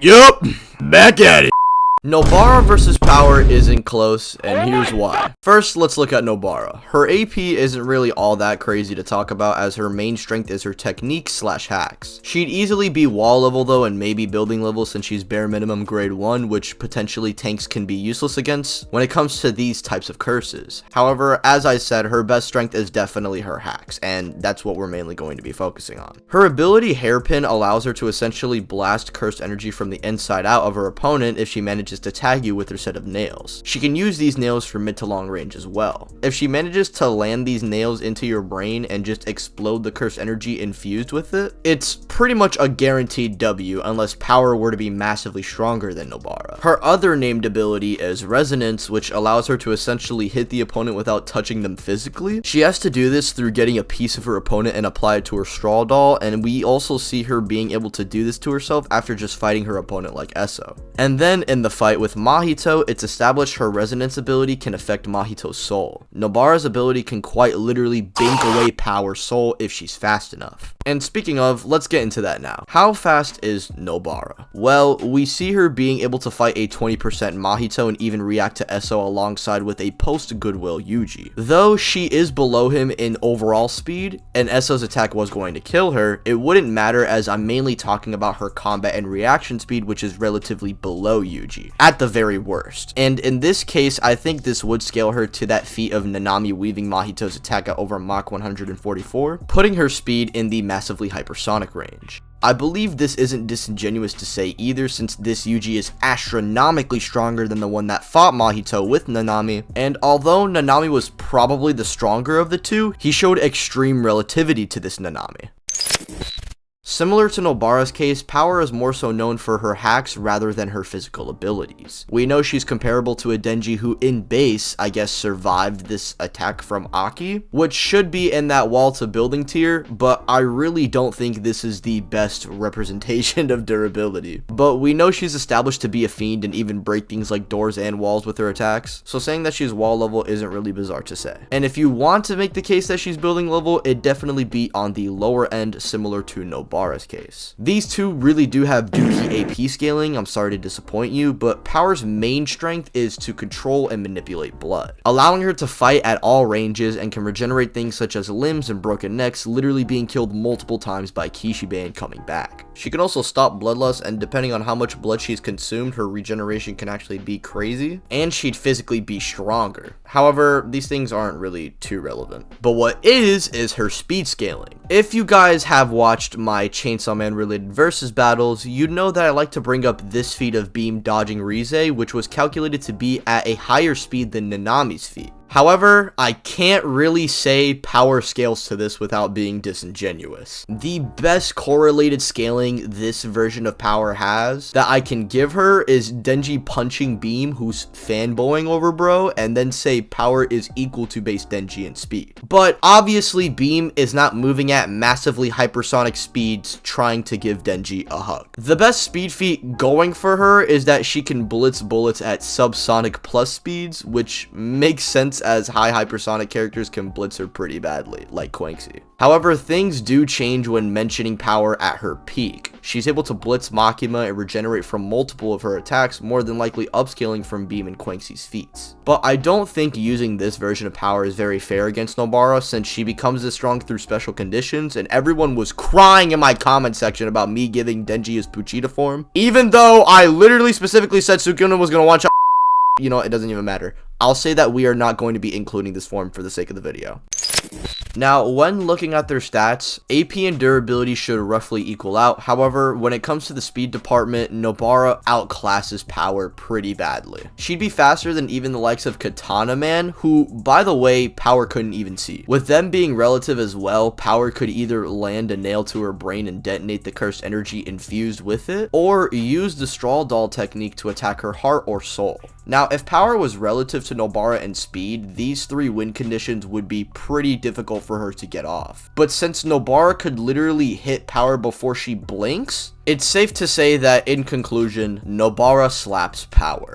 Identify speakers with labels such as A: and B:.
A: Yup, back at it.
B: Nobara versus Power isn't close, and here's why. First, let's look at Nobara. Her AP isn't really all that crazy to talk about, as her main strength is her technique / hacks. She'd easily be wall level though, and maybe building level since she's bare minimum grade 1, which potentially tanks can be useless against when it comes to these types of curses. However, as I said, her best strength is definitely her hacks, and that's what we're mainly going to be focusing on. Her ability Hairpin allows her to essentially blast cursed energy from the inside out of her opponent if she manages to tag you with her set of nails. She can use these nails for mid to long range as well. If she manages to land these nails into your brain and just explode the cursed energy infused with it, it's pretty much a guaranteed W unless Power were to be massively stronger than Nobara. Her other named ability is Resonance, which allows her to essentially hit the opponent without touching them physically. She has to do this through getting a piece of her opponent and apply it to her straw doll, and we also see her being able to do this to herself after just fighting her opponent like Eso. And then in the fight with Mahito, it's established her resonance ability can affect Mahito's soul. Nobara's ability can quite literally bank away Power's soul if she's fast enough. And speaking of, let's get into that now. How fast is Nobara? Well, we see her being able to fight a 20% Mahito and even react to Eso alongside with a post-Goodwill Yuji. Though she is below him in overall speed, and Eso's attack was going to kill her, it wouldn't matter as I'm mainly talking about her combat and reaction speed, which is relatively below Yuji, at the very worst. And in this case, I think this would scale her to that feat of Nanami weaving Mahito's attack at over Mach 144, putting her speed in the massively hypersonic range. I believe this isn't disingenuous to say either, since this Yuji is astronomically stronger than the one that fought Mahito with Nanami, and although Nanami was probably the stronger of the two, he showed extreme relativity to this Nanami. Similar to Nobara's case, Power is more so known for her hacks rather than her physical abilities. We know she's comparable to a Denji who in base, I guess, survived this attack from Aki, which should be in that wall to building tier, but I really don't think this is the best representation of durability. But we know she's established to be a fiend and even break things like doors and walls with her attacks, so saying that she's wall level isn't really bizarre to say. And if you want to make the case that she's building level, it'd definitely be on the lower end, similar to Nobara's case. These two really do have dookie AP scaling, I'm sorry to disappoint you, but Power's main strength is to control and manipulate blood, allowing her to fight at all ranges and can regenerate things such as limbs and broken necks, literally being killed multiple times by Kishibe and coming back. She can also stop bloodlust, and depending on how much blood she's consumed, her regeneration can actually be crazy, and she'd physically be stronger. However, these things aren't really too relevant. But what is her speed scaling. If you guys have watched my Chainsaw Man related versus battles, you'd know that I like to bring up this feat of beam dodging Rize, which was calculated to be at a higher speed than Nanami's feat. However, I can't really say Power scales to this without being disingenuous. The best correlated scaling this version of Power has that I can give her is Denji punching Beam, who's fanboying over bro, and then say Power is equal to base Denji in speed. But obviously Beam is not moving at massively hypersonic speeds trying to give Denji a hug. The best speed feat going for her is that she can blitz bullets at subsonic plus speeds, which makes sense as high hypersonic characters can blitz her pretty badly, like Quincy. However, things do change when mentioning Power at her peak. She's able to blitz Makima and regenerate from multiple of her attacks, more than likely upscaling from Beam and Quincy's feats. But I don't think using this version of Power is very fair against Nobara, since she becomes this strong through special conditions, and everyone was crying in my comment section about me giving Denji his Puchita form, even though I literally specifically said Sukuna was gonna one-shot. You know, it doesn't even matter. I'll say that we are not going to be including this form for the sake of the video. Now, when looking at their stats, AP and durability should roughly equal out. However, when it comes to the speed department, Nobara outclasses Power pretty badly. She'd be faster than even the likes of Katana Man, who, by the way, Power couldn't even see. With them being relative as well, Power could either land a nail to her brain and detonate the cursed energy infused with it, or use the straw doll technique to attack her heart or soul. Now, if Power was relative to Nobara in speed, these three win conditions would be pretty difficult for her to get off. But since Nobara could literally hit Power before she blinks, it's safe to say that in conclusion, Nobara slaps Power.